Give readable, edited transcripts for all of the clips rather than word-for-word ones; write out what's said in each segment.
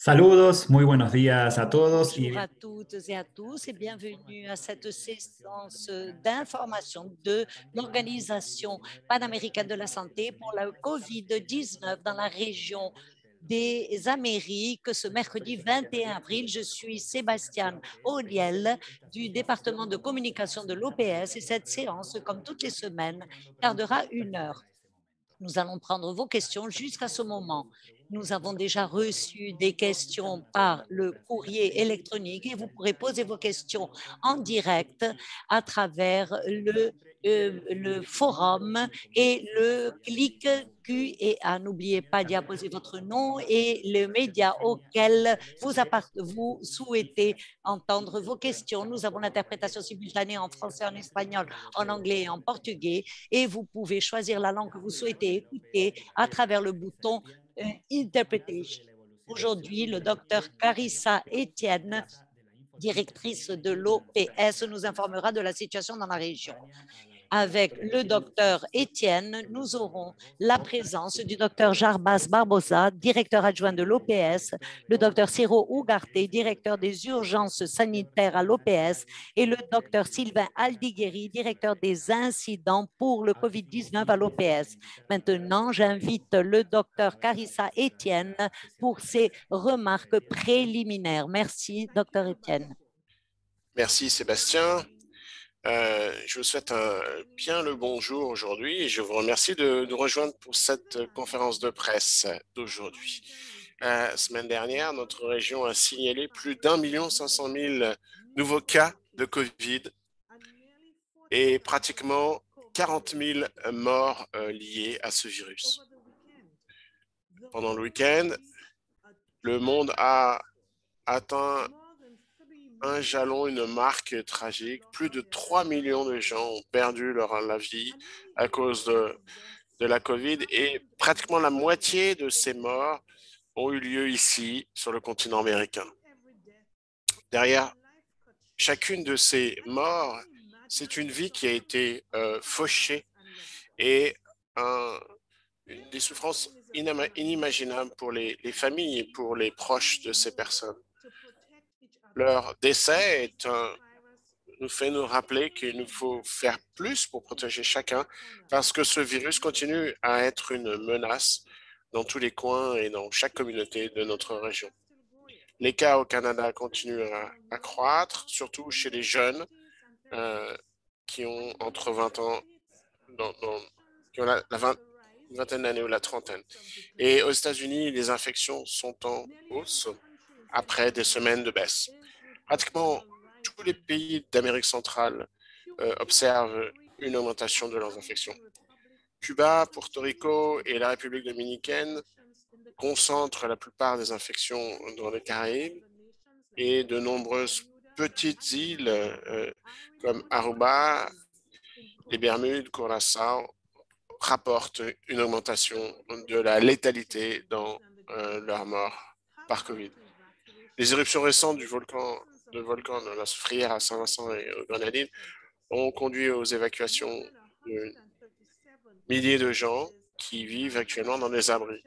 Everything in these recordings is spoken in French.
Saludos, muy buenos días a todos y Bonjour à toutes et à tous et bienvenue à cette séance d'information de l'Organisation panaméricaine de la santé pour la COVID-19 dans la région des Amériques ce mercredi 21 avril. Je suis Sébastien Oliel du département de communication de l'OPS et cette séance, comme toutes les semaines, tardera 1 heure. Nous allons prendre vos questions jusqu'à ce moment. Nous avons déjà reçu des questions par le courrier électronique et vous pourrez poser vos questions en direct à travers le forum et le clic Q&A. N'oubliez pas d'y apposer votre nom et le média auquel vous souhaitez entendre vos questions. Nous avons l'interprétation simultanée en français, en espagnol, en anglais et en portugais et vous pouvez choisir la langue que vous souhaitez écouter à travers le bouton Interpretation. Aujourd'hui, le docteur Carissa Etienne, directrice de l'OPS, nous informera de la situation dans la région. Avec le docteur Etienne, nous aurons la présence du docteur Jarbas Barbosa, directeur adjoint de l'OPS, le docteur Ciro Ugarte, directeur des urgences sanitaires à l'OPS, et le docteur Sylvain Aldigueri, directeur des incidents pour le COVID-19 à l'OPS. Maintenant, j'invite le docteur Carissa Etienne pour ses remarques préliminaires. Merci, docteur Etienne. Merci Sébastien. Je vous souhaite bien le bonjour aujourd'hui et je vous remercie de nous rejoindre pour cette conférence de presse d'aujourd'hui. La semaine dernière, notre région a signalé plus d'1,5 million nouveaux cas de COVID et pratiquement 40 000 morts liés à ce virus. Pendant le week-end, le monde a atteint un jalon, une marque tragique. Plus de 3 millions de gens ont perdu la vie à cause de la COVID et pratiquement la moitié de ces morts ont eu lieu ici, sur le continent américain. Derrière chacune de ces morts, c'est une vie qui a été fauchée et des souffrances inimaginables pour les familles et pour les proches de ces personnes. Leur décès nous fait nous rappeler qu'il nous faut faire plus pour protéger chacun parce que ce virus continue à être une menace dans tous les coins et dans chaque communauté de notre région. Les cas au Canada continuent à croître, surtout chez les jeunes qui ont entre 20 ans, qui ont la vingtaine d'années ou la trentaine. Et aux États-Unis, les infections sont en hausse après des semaines de baisse. Pratiquement tous les pays d'Amérique centrale observent une augmentation de leurs infections. Cuba, Porto Rico et la République dominicaine concentrent la plupart des infections dans les Caraïbes et de nombreuses petites îles comme Aruba, les Bermudes, Curaçao rapportent une augmentation de la létalité dans leurs morts par COVID. Les éruptions récentes du volcan de la Soufrière à Saint-Vincent et aux Grenadines ont conduit aux évacuations de milliers de gens qui vivent actuellement dans les abris.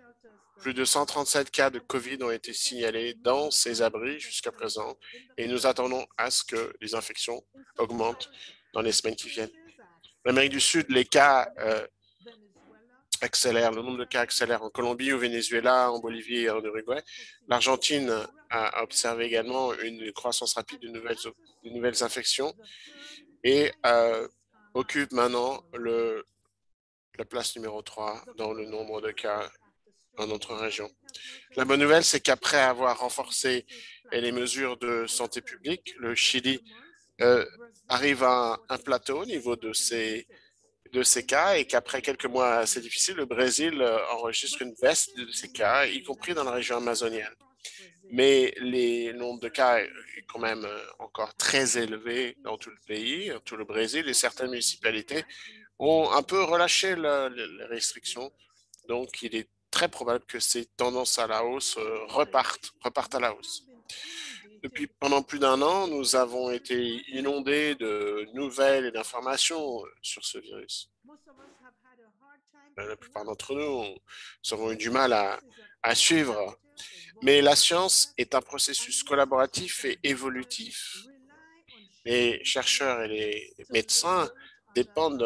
Plus de 137 cas de COVID ont été signalés dans ces abris jusqu'à présent et nous attendons à ce que les infections augmentent dans les semaines qui viennent. En Amérique du Sud, les cas accélère, le nombre de cas accélère en Colombie, au Venezuela, en Bolivie et en Uruguay. L'Argentine a observé également une croissance rapide de nouvelles infections et occupe maintenant la place numéro 3 dans le nombre de cas dans notre région. La bonne nouvelle, c'est qu'après avoir renforcé les mesures de santé publique, le Chili arrive à un plateau au niveau de ces cas et qu'après quelques mois assez difficiles, le Brésil enregistre une baisse de ces cas, y compris dans la région amazonienne. Mais le nombre de cas est quand même encore très élevé dans tout le pays, dans tout le Brésil, et certaines municipalités ont un peu relâché les restrictions. Donc, il est très probable que ces tendances à la hausse repartent à la hausse. Pendant plus d'un an, nous avons été inondés de nouvelles et d'informations sur ce virus. La plupart d'entre nous avons eu du mal à suivre Mais la science est un processus collaboratif et évolutif. Les chercheurs et les médecins dépendent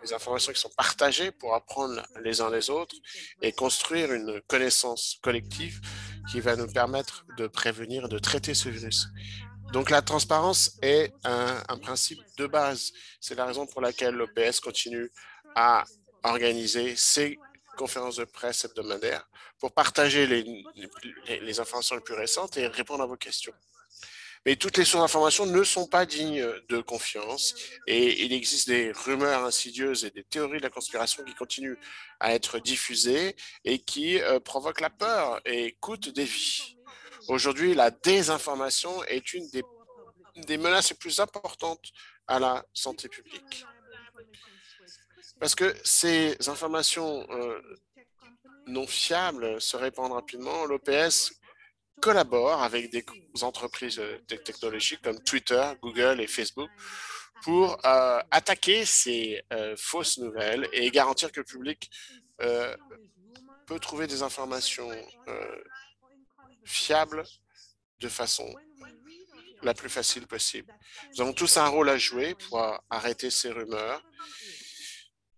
des informations qui sont partagées pour apprendre les uns les autres et construire une connaissance collective qui va nous permettre de prévenir et de traiter ce virus. Donc, la transparence est un principe de base. C'est la raison pour laquelle l'OPS continue à organiser ces conférences de presse hebdomadaires pour partager les informations les plus récentes et répondre à vos questions. Mais toutes les sources d'information ne sont pas dignes de confiance et il existe des rumeurs insidieuses et des théories de la conspiration qui continuent à être diffusées et qui provoquent la peur et coûtent des vies. Aujourd'hui, la désinformation est une des menaces les plus importantes à la santé publique. Parce que ces informations non fiables se répandent rapidement. L'OPS collabore avec des entreprises technologiques comme Twitter, Google et Facebook pour attaquer ces fausses nouvelles et garantir que le public peut trouver des informations fiables de façon la plus facile possible. Nous avons tous un rôle à jouer pour arrêter ces rumeurs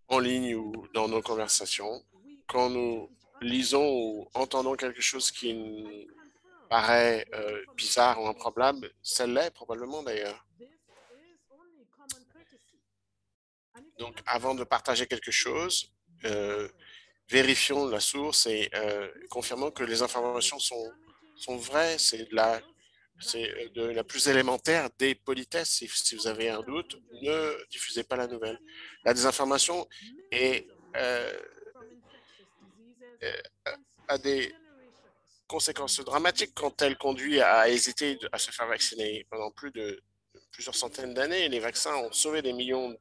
en ligne ou dans nos conversations. Quand nous lisons ou entendons quelque chose qui paraît bizarre ou improbable, ça l'est probablement d'ailleurs. Donc, avant de partager quelque chose, vérifions la source et confirmons que les informations sont vraies. C'est de la plus élémentaire des politesses. Si vous avez un doute, ne diffusez pas la nouvelle. La désinformation a des conséquences dramatiques quand elle conduit à hésiter à se faire vacciner. Pendant plusieurs centaines d'années, les vaccins ont sauvé des millions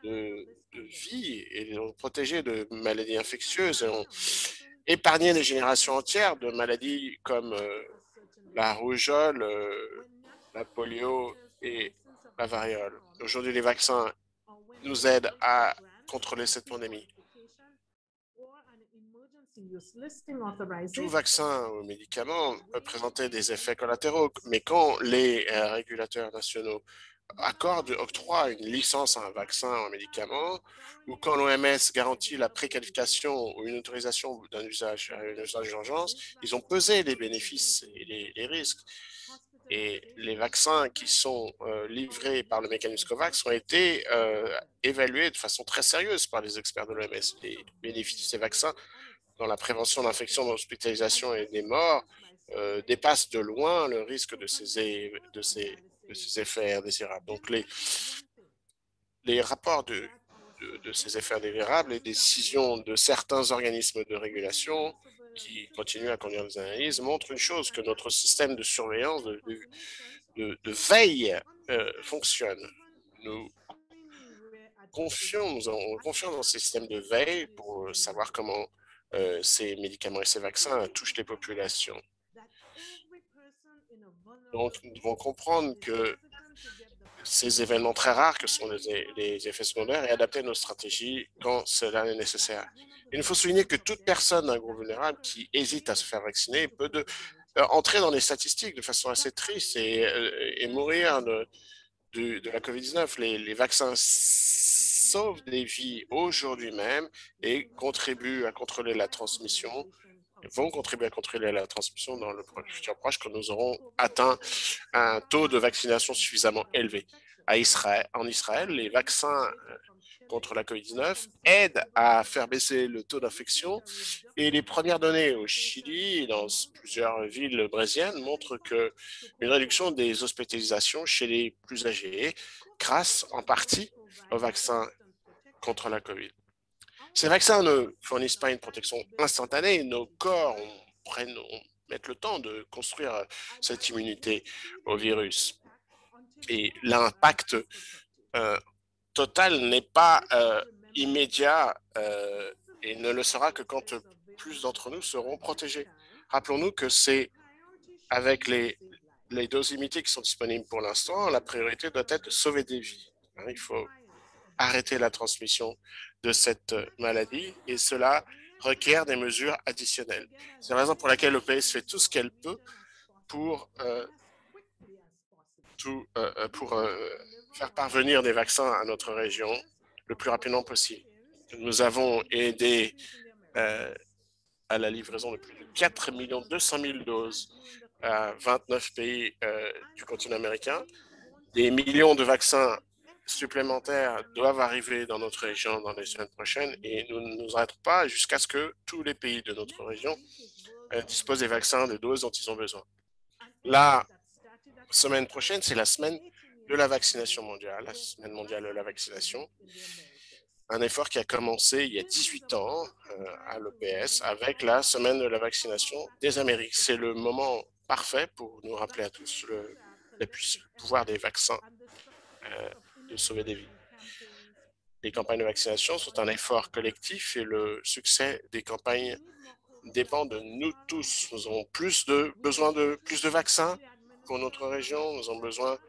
de vies et les ont protégés de maladies infectieuses et ont épargné des générations entières de maladies comme la rougeole, la polio et la variole. Aujourd'hui, les vaccins nous aident à contrôler cette pandémie. Tout vaccin ou médicament peut présenter des effets collatéraux, mais quand les régulateurs nationaux octroient une licence à un vaccin ou un médicament, ou quand l'OMS garantit la préqualification ou une autorisation d'un usage d'urgence, ils ont pesé les bénéfices et les risques. Et les vaccins qui sont livrés par le mécanisme COVAX ont été évalués de façon très sérieuse par les experts de l'OMS. Les bénéfices de ces vaccins dans la prévention d'infections, d'hospitalisation et des morts dépassent de loin le risque de ces effets indésirables. Donc, les rapports de ces effets indésirables, les décisions de certains organismes de régulation qui continuent à conduire des analyses montrent une chose, que notre système de surveillance, de veille fonctionne. Nous avons confiance dans ces systèmes de veille pour savoir comment ces médicaments et ces vaccins touchent les populations. Donc, nous devons comprendre que ces événements très rares que sont les effets secondaires et adapter nos stratégies quand cela est nécessaire. Il faut souligner que toute personne d'un groupe vulnérable qui hésite à se faire vacciner peut entrer dans les statistiques de façon assez triste et mourir de la COVID-19. Les vaccins sauvent des vies aujourd'hui même et contribuent à contrôler la transmission, vont contribuer à contrôler la transmission dans le futur proche quand nous aurons atteint un taux de vaccination suffisamment élevé. En Israël, les vaccins contre la COVID-19 aident à faire baisser le taux d'infection et les premières données au Chili et dans plusieurs villes brésiliennes montrent une réduction des hospitalisations chez les plus âgés grâce en partie aux vaccins contre la COVID. Ces vaccins ne fournissent pas une protection instantanée. Nos corps mettent le temps de construire cette immunité au virus. Et l'impact total n'est pas immédiat et ne le sera que quand plus d'entre nous seront protégés. Rappelons-nous que c'est avec les doses limitées qui sont disponibles pour l'instant, la priorité doit être de sauver des vies. Il faut arrêter la transmission de cette maladie et cela requiert des mesures additionnelles. C'est la raison pour laquelle l'OPS fait tout ce qu'elle peut pour faire parvenir des vaccins à notre région le plus rapidement possible. Nous avons aidé à la livraison de plus de 4 200 000 doses à 29 pays du continent américain. Des millions de vaccins supplémentaires doivent arriver dans notre région dans les semaines prochaines et nous ne nous arrêterons pas jusqu'à ce que tous les pays de notre région disposent des vaccins de doses dont ils ont besoin. La semaine prochaine, c'est la semaine de la vaccination mondiale, la semaine mondiale de la vaccination. Un effort qui a commencé il y a 18 ans à l'OPS avec la semaine de la vaccination des Amériques. C'est le moment parfait pour nous rappeler à tous le pouvoir des vaccins de sauver des vies. Les campagnes de vaccination sont un effort collectif et le succès des campagnes dépend de nous tous. Nous avons besoin de plus de vaccins pour notre région. Nous avons besoin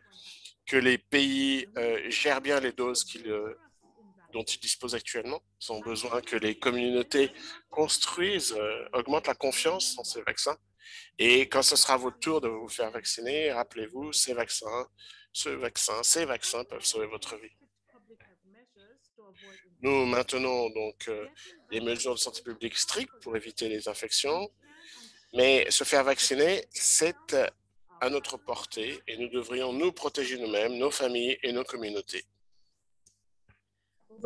que les pays gèrent bien les doses dont ils disposent actuellement. Ils ont besoin que les communautés construisent, augmentent la confiance en ces vaccins. Et quand ce sera votre tour de vous faire vacciner, rappelez-vous, ces vaccins peuvent sauver votre vie. Nous maintenons donc des mesures de santé publique strictes pour éviter les infections, mais se faire vacciner, c'est à notre portée et nous devrions nous protéger nous-mêmes, nos familles et nos communautés.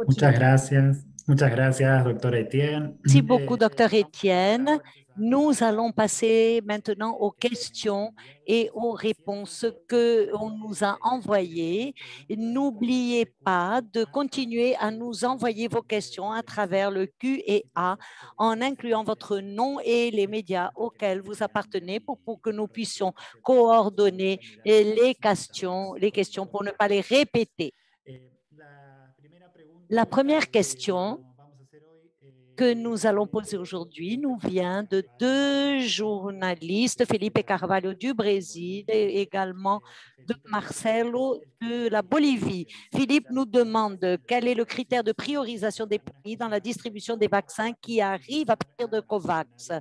Muchas gracias, docteur Etienne. Merci beaucoup, docteur Etienne. Nous allons passer maintenant aux questions et aux réponses qu'on nous a envoyées. N'oubliez pas de continuer à nous envoyer vos questions à travers le Q&A en incluant votre nom et les médias auxquels vous appartenez pour que nous puissions coordonner les questions pour ne pas les répéter. La première question que nous allons poser aujourd'hui nous vient de deux journalistes, Felipe Carvalho du Brésil et également de Marcelo de la Bolivie. Philippe nous demande quel est le critère de priorisation des pays dans la distribution des vaccins qui arrivent à partir de COVAX.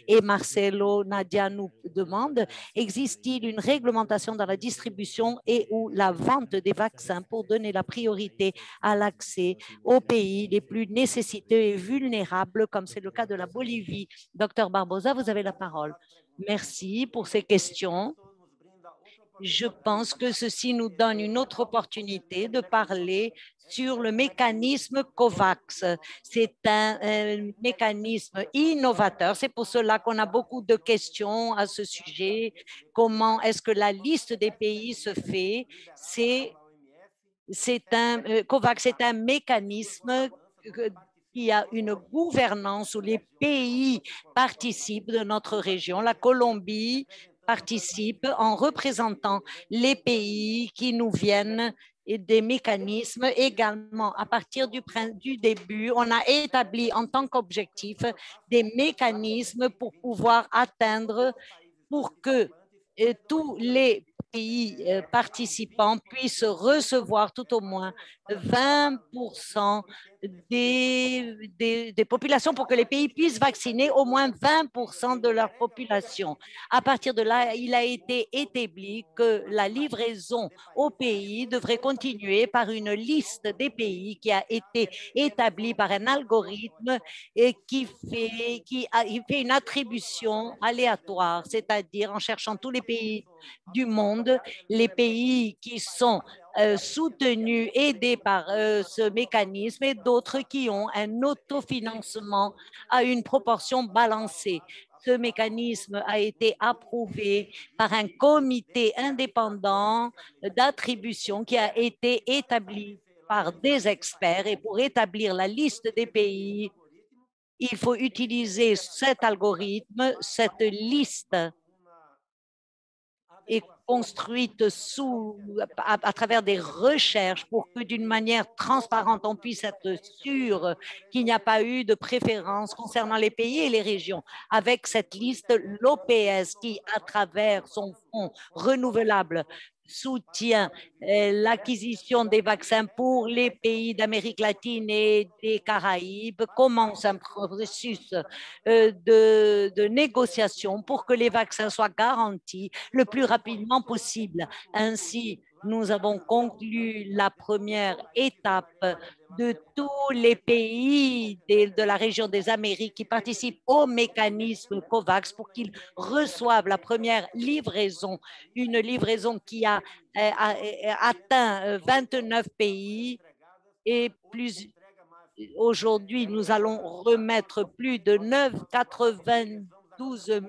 Et Marcelo Nadia nous demande, existe-t-il une réglementation dans la distribution et ou la vente des vaccins pour donner la priorité à l'accès aux pays les plus nécessiteux et vulnérables, comme c'est le cas de la Bolivie? Docteur Barbosa, vous avez la parole. Merci pour ces questions. Je pense que ceci nous donne une autre opportunité de parler sur le mécanisme COVAX. C'est un mécanisme innovateur. C'est pour cela qu'on a beaucoup de questions à ce sujet. Comment est-ce que la liste des pays se fait? COVAX est un mécanisme qui a une gouvernance où les pays participent de notre région. La Colombie participe en représentant les pays qui nous viennent et des mécanismes également. À partir du début, on a établi en tant qu'objectif des mécanismes pour pouvoir atteindre, pour que tous les pays participants puissent recevoir tout au moins 20% des populations, pour que les pays puissent vacciner au moins 20% de leur population. À partir de là, il a été établi que la livraison aux pays devrait continuer par une liste des pays qui a été établie par un algorithme et qui fait une attribution aléatoire, c'est-à-dire en cherchant tous les pays du monde, les pays qui sont soutenus, aidés par ce mécanisme, et d'autres qui ont un autofinancement à une proportion balancée. Ce mécanisme a été approuvé par un comité indépendant d'attribution qui a été établi par des experts, et pour établir la liste des pays, il faut utiliser cet algorithme. Cette liste est construite à travers des recherches pour que d'une manière transparente, on puisse être sûr qu'il n'y a pas eu de préférence concernant les pays et les régions. Avec cette liste, l'OPS, qui à travers son fonds renouvelable soutient l'acquisition des vaccins pour les pays d'Amérique latine et des Caraïbes, commence un processus de négociation pour que les vaccins soient garantis le plus rapidement possible. Ainsi, nous avons conclu la première étape de tous les pays de la région des Amériques qui participent au mécanisme COVAX pour qu'ils reçoivent la première livraison, une livraison qui a atteint 29 pays et plus. Aujourd'hui, nous allons remettre plus de 92 000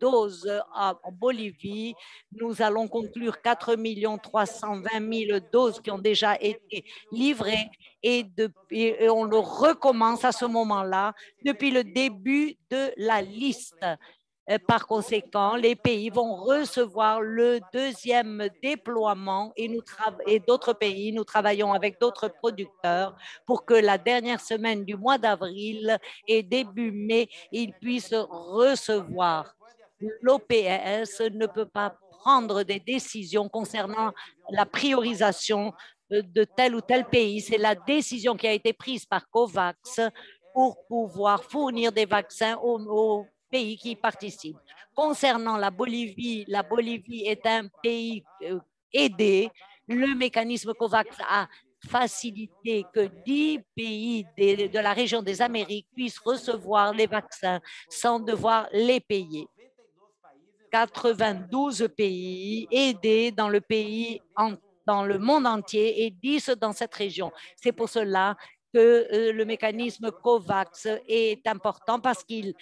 doses en Bolivie. Nous allons conclure 4 320 000 doses qui ont déjà été livrées et on le recommence à ce moment-là depuis le début de la liste. Par conséquent, les pays vont recevoir le deuxième déploiement et d'autres pays, nous travaillons avec d'autres producteurs pour que la dernière semaine du mois d'avril et début mai, ils puissent recevoir. L'OPS ne peut pas prendre des décisions concernant la priorisation de tel ou tel pays. C'est la décision qui a été prise par COVAX pour pouvoir fournir des vaccins aux pays qui participent. Concernant la Bolivie est un pays aidé. Le mécanisme COVAX a facilité que 10 pays de la région des Amériques puissent recevoir les vaccins sans devoir les payer. 92 pays aidés dans le monde entier et 10 dans cette région. C'est pour cela que le mécanisme COVAX est important parce qu'il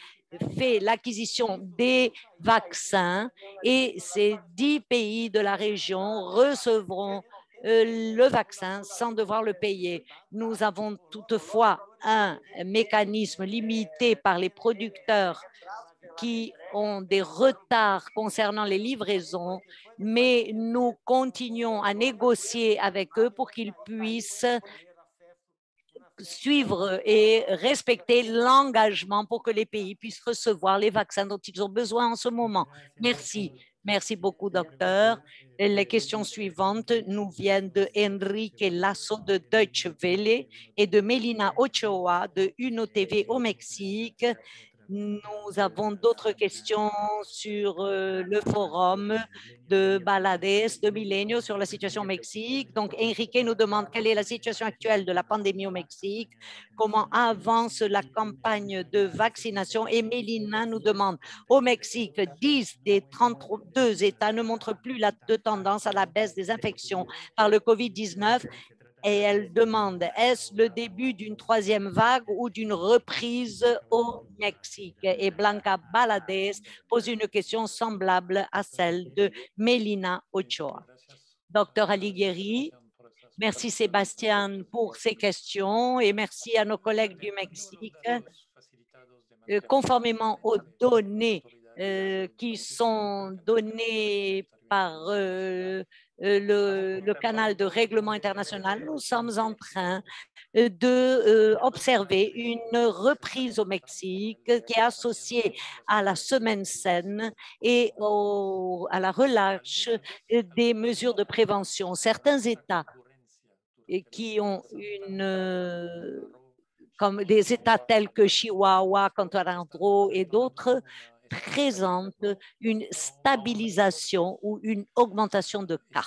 fait l'acquisition des vaccins et ces 10 pays de la région recevront le vaccin sans devoir le payer. Nous avons toutefois un mécanisme limité par les producteurs qui ont des retards concernant les livraisons, mais nous continuons à négocier avec eux pour qu'ils puissent suivre et respecter l'engagement pour que les pays puissent recevoir les vaccins dont ils ont besoin en ce moment. Merci. Merci beaucoup, docteur. Les questions suivantes nous viennent de Enrique Lasso de Deutsche Welle et de Melina Ochoa de Uno TV au Mexique. Nous avons d'autres questions sur le forum de Balades de Milenio sur la situation au Mexique. Donc, Enrique nous demande quelle est la situation actuelle de la pandémie au Mexique, comment avance la campagne de vaccination. Et Mélina nous demande, au Mexique, 10 des 32 États ne montrent plus de tendance à la baisse des infections par le COVID-19. Et elle demande, est-ce le début d'une troisième vague ou d'une reprise au Mexique? Et Blanca Balades pose une question semblable à celle de Melina Ochoa. Docteur Alighieri, merci Sébastien pour ces questions et merci à nos collègues du Mexique. Conformément aux données qui sont données par le canal de règlement international, nous sommes en train d'observer une reprise au Mexique qui est associée à la semaine saine et à la relâche des mesures de prévention. Certains États qui ont comme des États tels que Chihuahua, Quintana Roo et d'autres, présentent une stabilisation ou une augmentation de cas.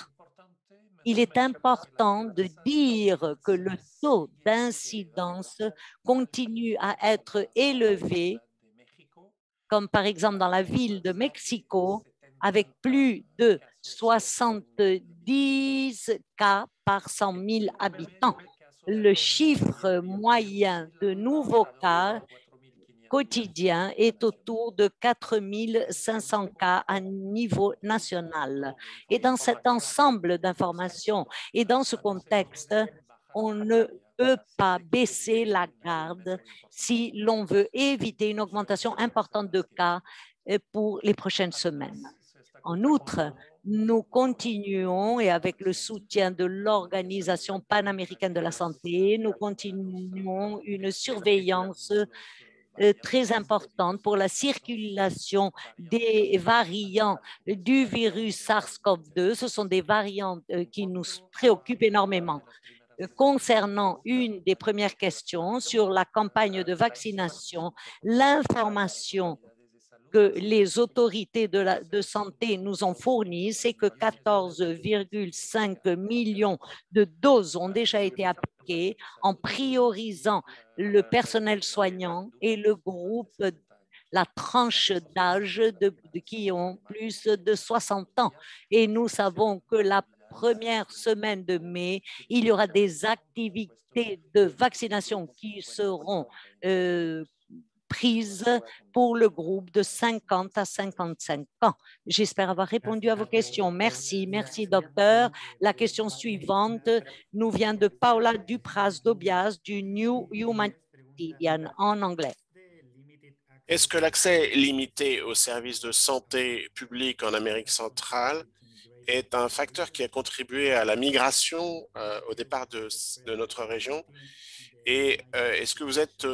Il est important de dire que le taux d'incidence continue à être élevé, comme par exemple dans la ville de Mexico, avec plus de 70 cas par 100 000 habitants. Le chiffre moyen de nouveaux cas quotidien est autour de 4 500 cas à niveau national. Et dans cet ensemble d'informations et dans ce contexte, on ne peut pas baisser la garde si l'on veut éviter une augmentation importante de cas pour les prochaines semaines. En outre, nous continuons, et avec le soutien de l'Organisation panaméricaine de la santé, nous continuons une surveillance très importante pour la circulation des variants du virus SARS-CoV-2. Ce sont des variants qui nous préoccupent énormément. Concernant une des premières questions sur la campagne de vaccination, l'information que les autorités de santé nous ont fournies, c'est que 14,5 millions de doses ont déjà été appliquées en priorisant le personnel soignant et le groupe, la tranche d'âge qui ont plus de 60 ans. Et nous savons que la première semaine de mai, il y aura des activités de vaccination qui seront prises pour le groupe de 50 à 55 ans. J'espère avoir répondu à vos questions. Merci, merci docteur. La question suivante nous vient de Paula Dupras Dobias du New Humanitarian en anglais. Est-ce que l'accès limité aux services de santé publique en Amérique centrale est un facteur qui a contribué à la migration au départ de notre région? Et est-ce que vous êtes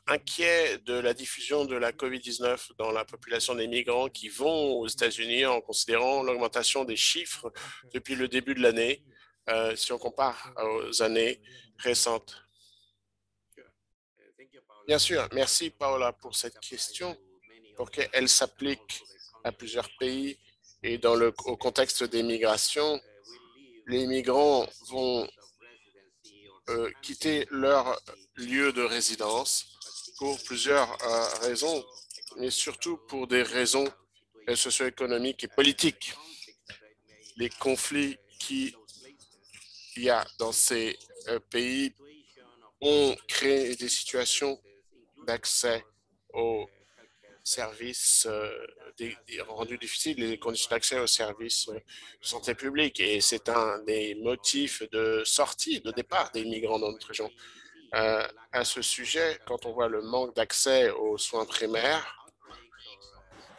inquiet de la diffusion de la COVID-19 dans la population des migrants qui vont aux États-Unis en considérant l'augmentation des chiffres depuis le début de l'année, si on compare aux années récentes? Bien sûr, merci Paola pour cette question, pour qu'elle s'applique à plusieurs pays et au contexte des migrations. Les migrants vont quitter leur lieu de résidence pour plusieurs raisons, mais surtout pour des raisons socio-économiques et politiques. Les conflits qu'il y a dans ces pays ont créé des situations d'accès aux services rendus difficiles, les conditions d'accès aux services de santé publique. Et c'est un des motifs de sortie, de départ des migrants dans notre région. À ce sujet, quand on voit le manque d'accès aux soins primaires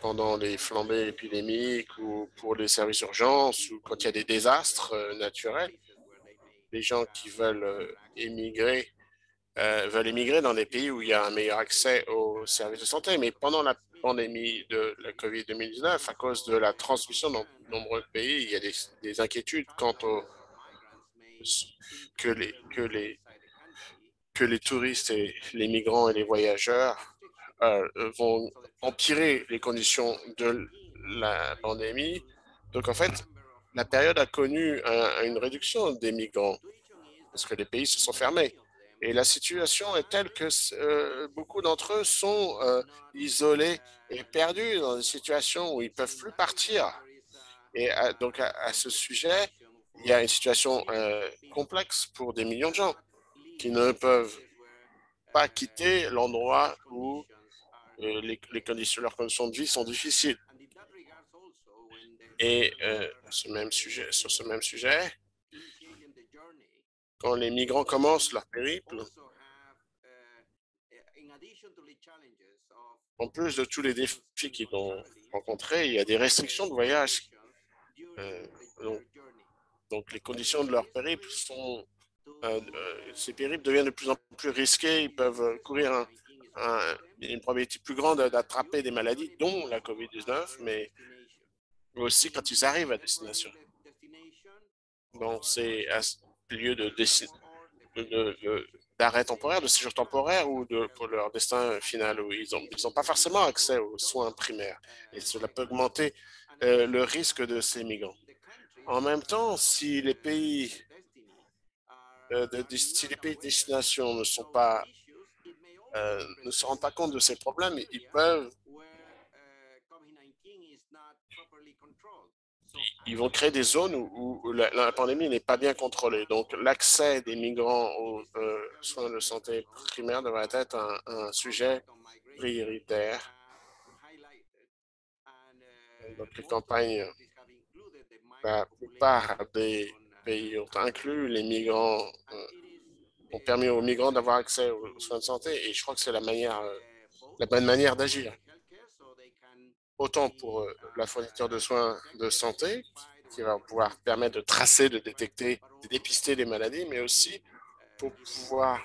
pendant les flambées épidémiques ou pour les services d'urgence ou quand il y a des désastres naturels, les gens qui veulent émigrer dans des pays où il y a un meilleur accès aux services de santé. Mais pendant la pandémie de la COVID-2019, à cause de la transmission dans de nombreux pays, il y a des inquiétudes quant au que les touristes et les migrants et les voyageurs vont empirer les conditions de la pandémie. Donc, en fait, la période a connu une réduction des migrants parce que les pays se sont fermés. Et la situation est telle que beaucoup d'entre eux sont isolés et perdus dans des situations où ils ne peuvent plus partir. Et donc, à ce sujet, il y a une situation complexe pour des millions de gens qui ne peuvent pas quitter l'endroit où leurs conditions de vie sont difficiles. Et sur ce même sujet, quand les migrants commencent leur périple, en plus de tous les défis qu'ils ont rencontrés, il y a des restrictions de voyage. Donc, les conditions de leur périple sont... ces périples deviennent de plus en plus risqués. Ils peuvent courir une probabilité plus grande d'attraper des maladies, dont la COVID-19, mais aussi quand ils arrivent à destination. Donc, c'est un lieu d'arrêt temporaire, de séjour temporaire ou pour leur destin final où ils n'ont pas forcément accès aux soins primaires. Et cela peut augmenter le risque de ces migrants. En même temps, si les pays de destination ne se rendent pas compte de ces problèmes, ils vont créer des zones où la pandémie n'est pas bien contrôlée. Donc, l'accès des migrants aux soins de santé primaires devrait être un sujet prioritaire. Donc, les campagnes, la plupart des pays ont inclus les migrants, ont permis aux migrants d'avoir accès aux soins de santé. Et je crois que c'est la bonne manière d'agir. Autant pour la fourniture de soins de santé, qui va pouvoir permettre de tracer, de détecter, de dépister les maladies, mais aussi pour pouvoir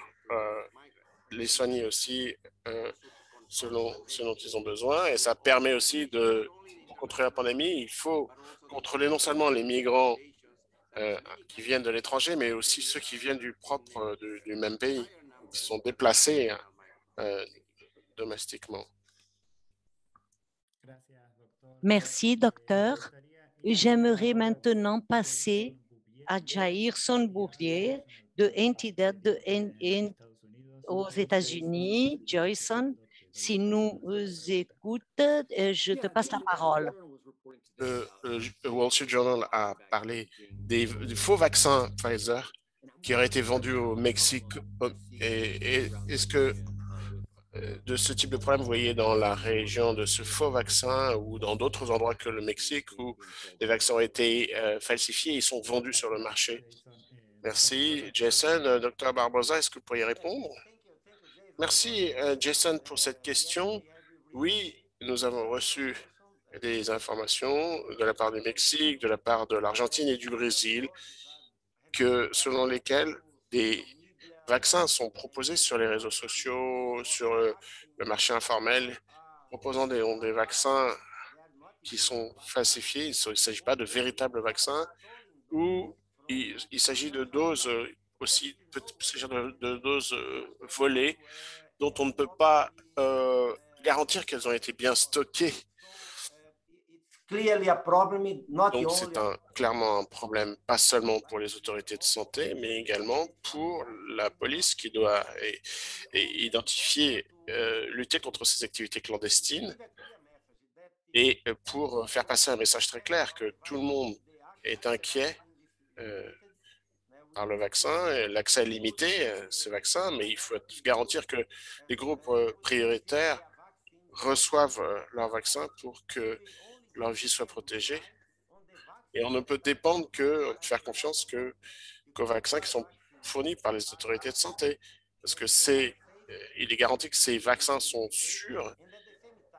les soigner aussi selon ce dont ils ont besoin. Et ça permet aussi pour contrôler la pandémie, il faut contrôler non seulement les migrants qui viennent de l'étranger, mais aussi ceux qui viennent du même pays, qui sont déplacés domestiquement. Merci, docteur. J'aimerais maintenant passer à Jair Sonbourrier de Entidad aux États-Unis. Jason, si nous écoutes, je te passe la parole. Le Wall Street Journal a parlé des faux vaccins Pfizer qui auraient été vendus au Mexique. Et est-ce que de ce type de problème, vous voyez dans la région de ce faux vaccin ou dans d'autres endroits que le Mexique où les vaccins ont été falsifiés et ils sont vendus sur le marché? Merci. Jason, Dr Barbosa, est-ce que vous pourriez répondre? Merci, Jason, pour cette question. Oui, nous avons reçu des informations de la part du Mexique, de la part de l'Argentine et du Brésil, selon lesquelles des vaccins sont proposés sur les réseaux sociaux, sur le marché informel, proposant des vaccins qui sont falsifiés. Il ne s'agit pas de véritables vaccins, ou il s'agit de doses aussi, peut s'agir de doses volées dont on ne peut pas garantir qu'elles ont été bien stockées. Donc, c'est clairement un problème, pas seulement pour les autorités de santé, mais également pour la police qui doit identifier, lutter contre ces activités clandestines et pour faire passer un message très clair que tout le monde est inquiet par le vaccin. L'accès est limité, ce vaccin, mais il faut garantir que les groupes prioritaires reçoivent leur vaccin pour que leur vie soit protégée. Et on ne peut faire confiance qu'aux vaccins qui sont fournis par les autorités de santé. Parce que il est garanti que ces vaccins sont sûrs,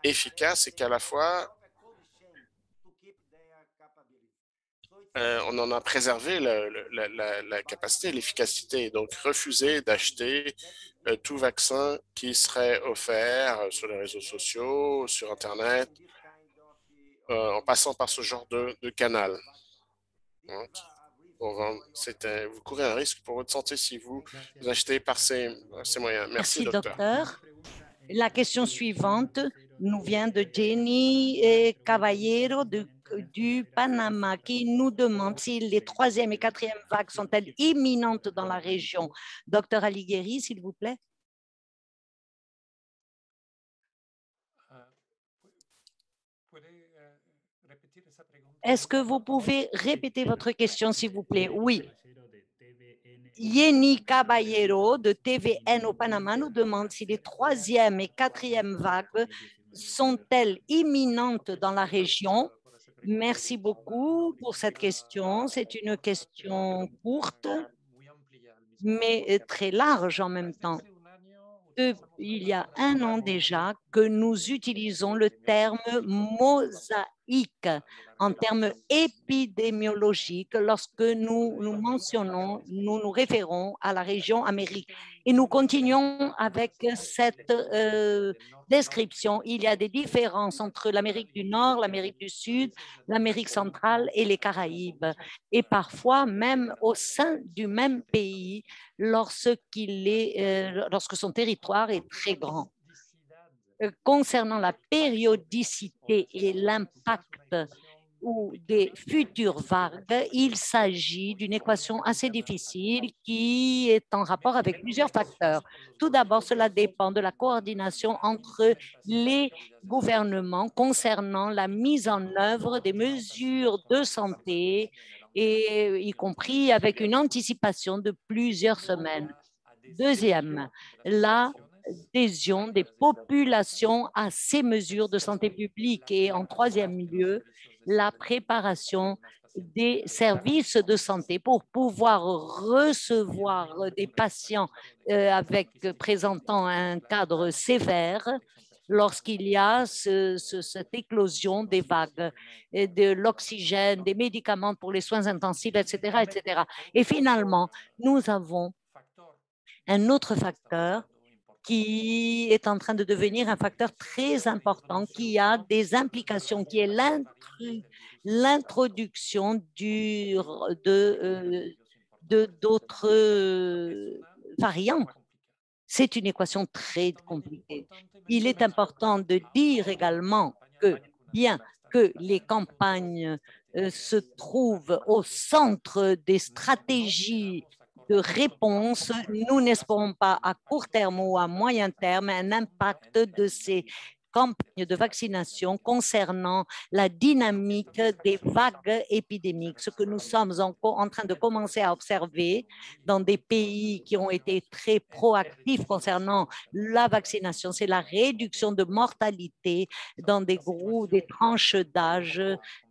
efficaces et qu'à la fois, on en a préservé la capacité, l'efficacité. Donc, refuser d'acheter tout vaccin qui serait offert sur les réseaux sociaux, sur Internet, en passant par ce genre de canal. Vous courez un risque pour votre santé si vous achetez par ces moyens. Merci, docteur. La question suivante nous vient de Jenny Caballero du Panama qui nous demande si les 3e et 4e vagues sont-elles imminentes dans la région. Docteur Alighieri, s'il vous plaît. Est-ce que vous pouvez répéter votre question, s'il vous plaît? Oui. Jenny Caballero de TVN au Panama nous demande si les 3e et 4e vagues sont-elles imminentes dans la région. Merci beaucoup pour cette question. C'est une question courte, mais très large en même temps. Il y a un an déjà que nous utilisons le terme mosaïque en termes épidémiologiques lorsque nous nous référons à la région Amérique. Et nous continuons avec cette description. Il y a des différences entre l'Amérique du Nord, l'Amérique du Sud, l'Amérique centrale et les Caraïbes. Et parfois, même au sein du même pays, lorsque son territoire est très grand. Concernant la périodicité et l'impact ou des futures vagues, il s'agit d'une équation assez difficile qui est en rapport avec plusieurs facteurs. Tout d'abord, cela dépend de la coordination entre les gouvernements concernant la mise en œuvre des mesures de santé, et y compris avec une anticipation de plusieurs semaines. Deuxième, l'adhésion des populations à ces mesures de santé publique. Et en troisième lieu, la préparation des services de santé pour pouvoir recevoir des patients présentant un cadre sévère lorsqu'il y a cette éclosion des vagues, de l'oxygène, des médicaments pour les soins intensifs, etc., etc. Et finalement, nous avons un autre facteur qui est en train de devenir un facteur très important, qui a des implications, qui est l'introduction d'autres variants. C'est une équation très compliquée. Il est important de dire également que bien que les campagnes se trouvent au centre des stratégies de réponse, nous n'espérons pas à court terme ou à moyen terme un impact de ces campagnes de vaccination concernant la dynamique des vagues épidémiques. Ce que nous sommes en train de commencer à observer dans des pays qui ont été très proactifs concernant la vaccination, c'est la réduction de mortalité dans des groupes, des tranches d'âge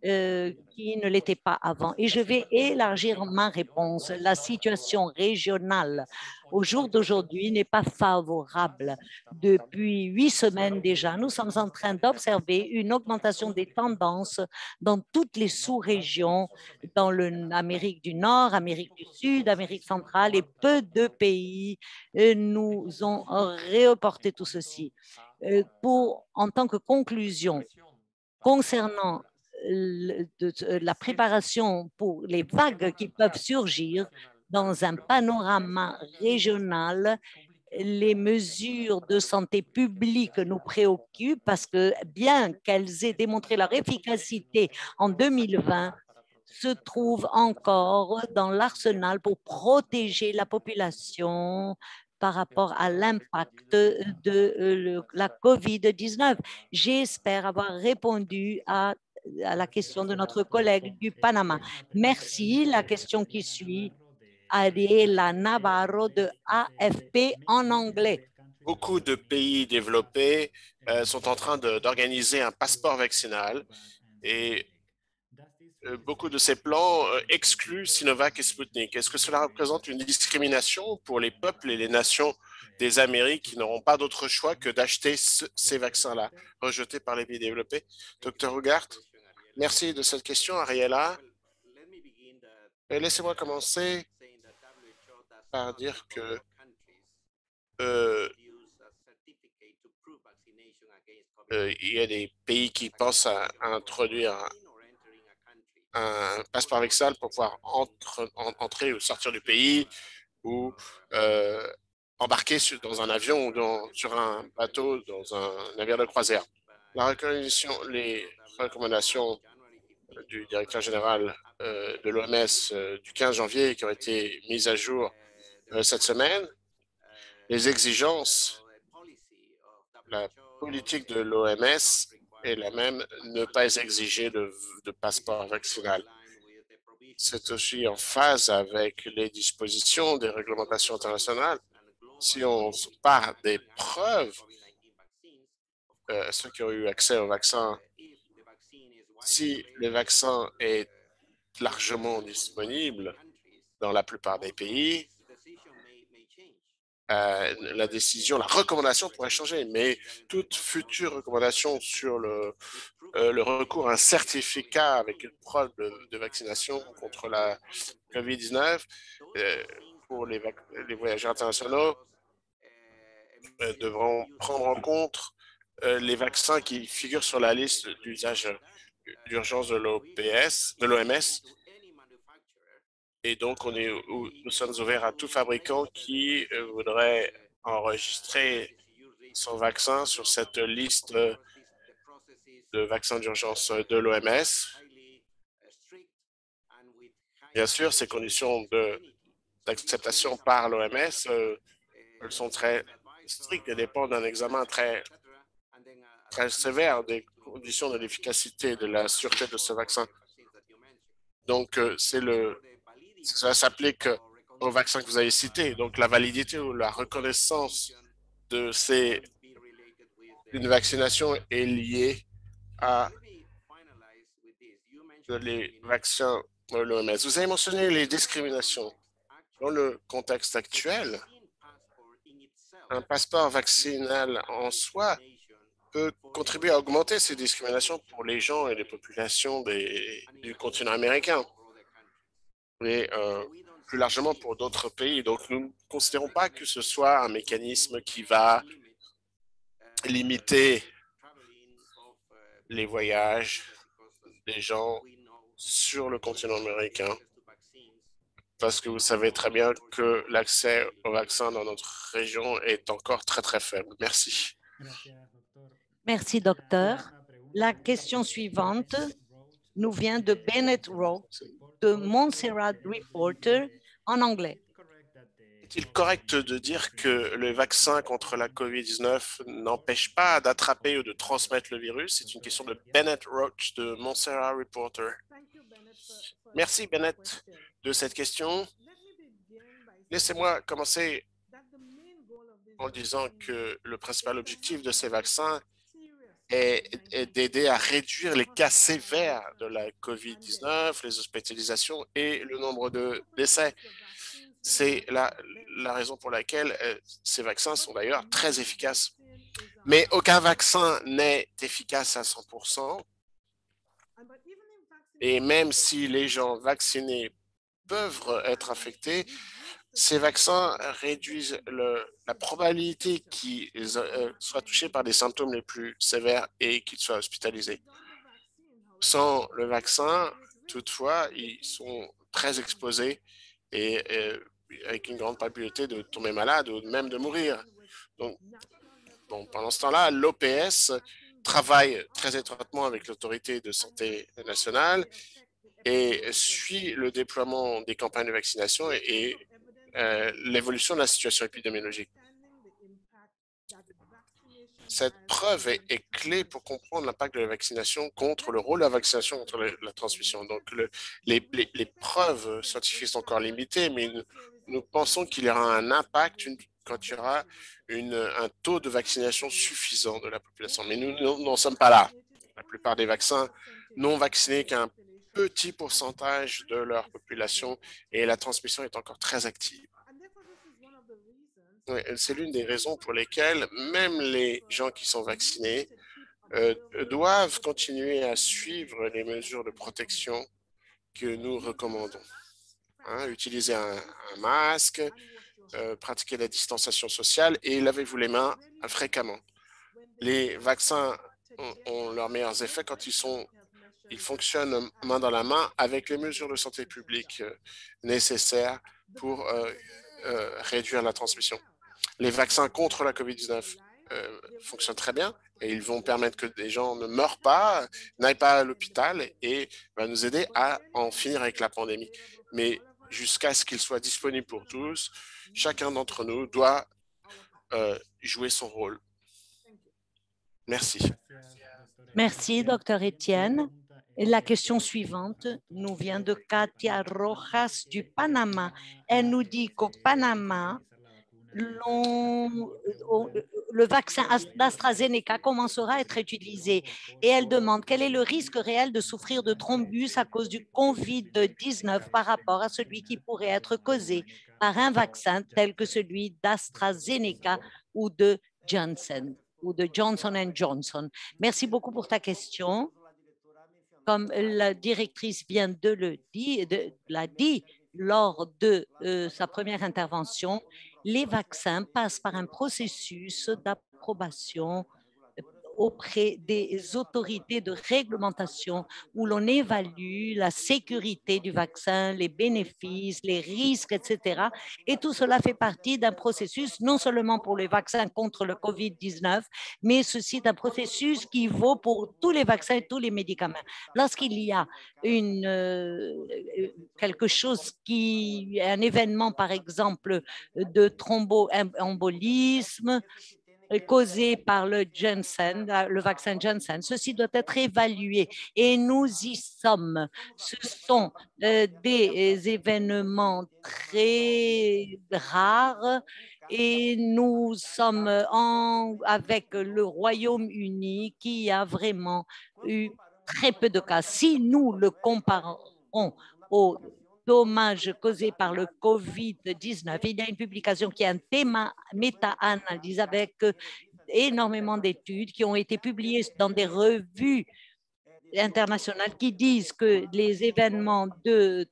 qui ne l'étaient pas avant. Et je vais élargir ma réponse. La situation régionale au jour d'aujourd'hui n'est pas favorable. Depuis 8 semaines déjà, nous sommes en train d'observer une augmentation des tendances dans toutes les sous-régions, dans l'Amérique du Nord, Amérique du Sud, Amérique centrale, et peu de pays nous ont reporté tout ceci. En tant que conclusion, concernant la préparation pour les vagues qui peuvent surgir dans un panorama régional, les mesures de santé publique nous préoccupent parce que bien qu'elles aient démontré leur efficacité en 2020, se trouvent encore dans l'arsenal pour protéger la population par rapport à l'impact de la COVID-19. J'espère avoir répondu à la question de notre collègue du Panama. Merci. La question qui suit, Ariela Navarro de AFP en anglais. Beaucoup de pays développés sont en train d'organiser un passeport vaccinal et beaucoup de ces plans excluent Sinovac et Sputnik. Est-ce que cela représente une discrimination pour les peuples et les nations des Amériques qui n'auront pas d'autre choix que d'acheter ces vaccins-là, rejetés par les pays développés? Docteur Hugart, merci de cette question, Ariela. Laissez-moi commencer par dire que il y a des pays qui pensent à introduire un passeport vaccinal pour pouvoir entrer ou sortir du pays ou embarquer dans un avion ou sur un bateau, dans un navire de croisière. Les recommandations du directeur général de l'OMS du 15 janvier qui ont été mises à jour cette semaine, les exigences, la politique de l'OMS est la même, ne pas exiger de passeport vaccinal. C'est aussi en phase avec les dispositions des réglementations internationales. Si on part des preuves, ceux qui ont eu accès au vaccin, si le vaccin est largement disponible dans la plupart des pays, la recommandation pourrait changer, mais toute future recommandation sur le recours à un certificat avec une preuve de vaccination contre la COVID-19 pour les voyageurs internationaux devront prendre en compte les vaccins qui figurent sur la liste d'usage d'urgence de l'OMS. Et donc, nous sommes ouverts à tout fabricant qui voudrait enregistrer son vaccin sur cette liste de vaccins d'urgence de l'OMS. Bien sûr, ces conditions d'acceptation par l'OMS sont très strictes et dépendent d'un examen très sévère des conditions de l'efficacité de la sûreté de ce vaccin. Donc, ça s'applique au vaccin que vous avez cité. Donc, la validité ou la reconnaissance d'une vaccination est liée à les vaccins de l'OMS. Vous avez mentionné les discriminations. Dans le contexte actuel, un passeport vaccinal en soi peut contribuer à augmenter ces discriminations pour les gens et les populations du continent américain. Mais plus largement pour d'autres pays. Donc, nous ne considérons pas que ce soit un mécanisme qui va limiter les voyages des gens sur le continent américain, parce que vous savez très bien que l'accès au vaccin dans notre région est encore très, très faible. Merci. Merci, docteur. La question suivante nous vient de Bennett Roth de Montserrat Reporter en anglais. Est-il correct de dire que le vaccin contre la COVID-19 n'empêche pas d'attraper ou de transmettre le virus? C'est une question de Bennett Roach de Montserrat Reporter. Merci Bennett de cette question. Laissez-moi commencer en disant que le principal objectif de ces vaccins est d'aider à réduire les cas sévères de la COVID-19, les hospitalisations et le nombre de décès. C'est la raison pour laquelle ces vaccins sont d'ailleurs très efficaces. Mais aucun vaccin n'est efficace à 100%. Et même si les gens vaccinés peuvent être infectés, ces vaccins réduisent la probabilité qu'ils soient touchés par des symptômes les plus sévères et qu'ils soient hospitalisés. Sans le vaccin, toutefois, ils sont très exposés et avec une grande probabilité de tomber malade ou même de mourir. Donc, bon, pendant ce temps-là, l'OPS travaille très étroitement avec l'autorité de santé nationale et suit le déploiement des campagnes de vaccination et l'évolution de la situation épidémiologique. Cette preuve est clé pour comprendre l'impact de la vaccination contre le rôle de la vaccination contre la transmission. Donc, les preuves scientifiques sont encore limitées, mais nous pensons qu'il y aura un impact quand il y aura un taux de vaccination suffisant de la population. Mais nous n'en sommes pas là. La plupart des vaccins n'ont vacciné qu'un petit pourcentage de leur population et la transmission est encore très active. C'est l'une des raisons pour lesquelles même les gens qui sont vaccinés doivent continuer à suivre les mesures de protection que nous recommandons. Utiliser un masque, pratiquer la distanciation sociale et lavez-vous les mains fréquemment. Les vaccins ont leurs meilleurs effets quand ils fonctionnent main dans la main avec les mesures de santé publique nécessaires pour réduire la transmission. Les vaccins contre la COVID-19 fonctionnent très bien et ils vont permettre que des gens ne meurent pas, n'aillent pas à l'hôpital et va nous aider à en finir avec la pandémie. Mais jusqu'à ce qu'il soit disponible pour tous, chacun d'entre nous doit jouer son rôle. Merci. Merci, Dr. Etienne. Et la question suivante nous vient de Katia Rojas du Panama. Elle nous dit qu'au Panama, le vaccin d'AstraZeneca commencera à être utilisé et elle demande quel est le risque réel de souffrir de thrombus à cause du COVID-19 par rapport à celui qui pourrait être causé par un vaccin tel que celui d'AstraZeneca ou de Johnson Johnson. Merci beaucoup pour ta question. Comme la directrice vient de l'a dit lors de sa première intervention, les vaccins passent par un processus d'approbation auprès des autorités de réglementation où l'on évalue la sécurité du vaccin, les bénéfices, les risques, etc. Et tout cela fait partie d'un processus non seulement pour les vaccins contre le COVID-19, mais ceci est un processus qui vaut pour tous les vaccins et tous les médicaments. Lorsqu'il y a quelque chose un événement, par exemple, de thromboembolisme, causé par le vaccin Janssen. Ceci doit être évalué et nous y sommes. Ce sont des événements très rares et nous sommes avec le Royaume-Uni qui a vraiment eu très peu de cas. Si nous le comparons aux dommages causés par le COVID-19. Il y a une publication qui est un méta-analyse avec énormément d'études qui ont été publiées dans des revues internationales qui disent que les événements de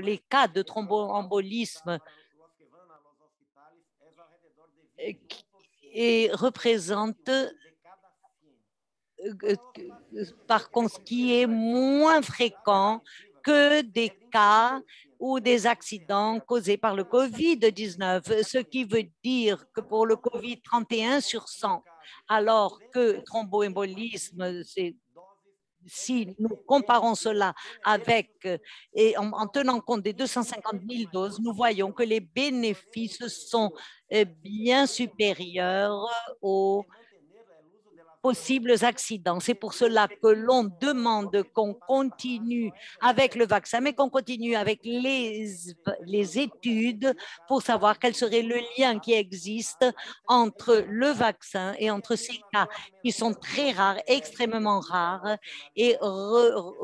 les cas de thromboembolisme et représentent par contre, ce qui est moins fréquent que des cas ou des accidents causés par le COVID-19, ce qui veut dire que pour le COVID, 31 sur 100, alors que thromboembolisme, si nous comparons cela avec, et en tenant compte des 250 000 doses, nous voyons que les bénéfices sont bien supérieurs aux possibles accidents. C'est pour cela que l'on demande qu'on continue avec le vaccin, mais qu'on continue avec les études pour savoir quel serait le lien qui existe entre le vaccin et entre ces cas qui sont très rares, extrêmement rares, et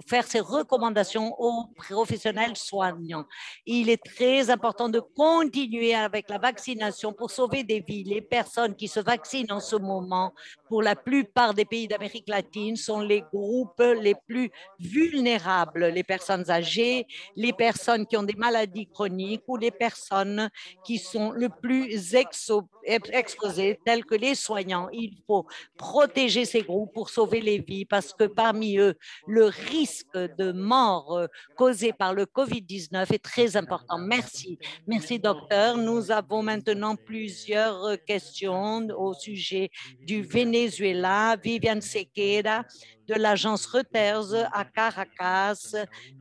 faire ces recommandations aux professionnels soignants. Il est très important de continuer avec la vaccination pour sauver des vies. Les personnes qui se vaccinent en ce moment, pour la plupart des pays d'Amérique latine, sont les groupes les plus vulnérables, les personnes âgées, les personnes qui ont des maladies chroniques ou les personnes qui sont le plus exposées, telles que les soignants. Il faut protéger ces groupes pour sauver les vies parce que parmi eux, le risque de mort causé par le COVID-19 est très important. Merci. Merci, docteur. Nous avons maintenant plusieurs questions au sujet du Venezuela. Viviane Sequeira, de l'agence Reuters à Caracas,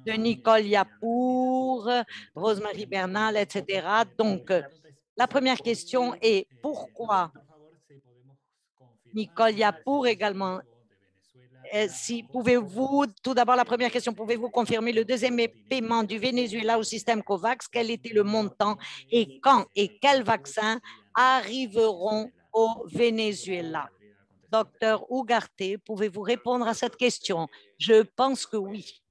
de Nicole Yapour, Rosemary Bernal, etc. Donc, la première question est pourquoi Nicole Yapour également. Si pouvez-vous, tout d'abord la première question, pouvez-vous confirmer le deuxième paiement du Venezuela au système COVAX? Quel était le montant et quand et quels vaccins arriveront au Venezuela? Docteur Ugarte, pouvez-vous répondre à cette question? Je pense que oui.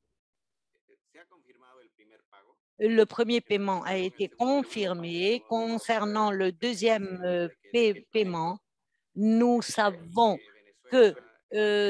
Le premier paiement a été confirmé. Concernant le deuxième paiement, nous savons que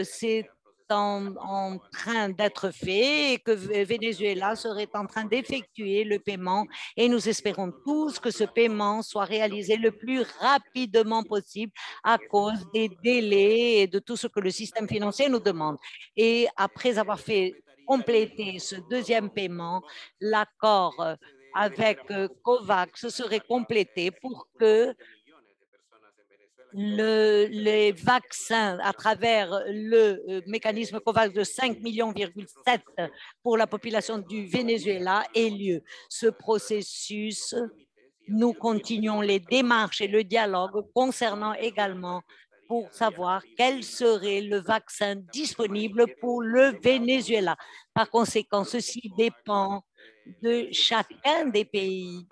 c'est en train d'être fait et que Venezuela serait en train d'effectuer le paiement et nous espérons tous que ce paiement soit réalisé le plus rapidement possible à cause des délais et de tout ce que le système financier nous demande. Et après avoir fait compléter ce deuxième paiement, l'accord avec COVAX serait complété pour que les vaccins à travers le mécanisme COVAX de 5,7 millions pour la population du Venezuela ait lieu. Ce processus, nous continuons les démarches et le dialogue concernant également pour savoir quel serait le vaccin disponible pour le Venezuela. Par conséquent, ceci dépend de chacun des pays.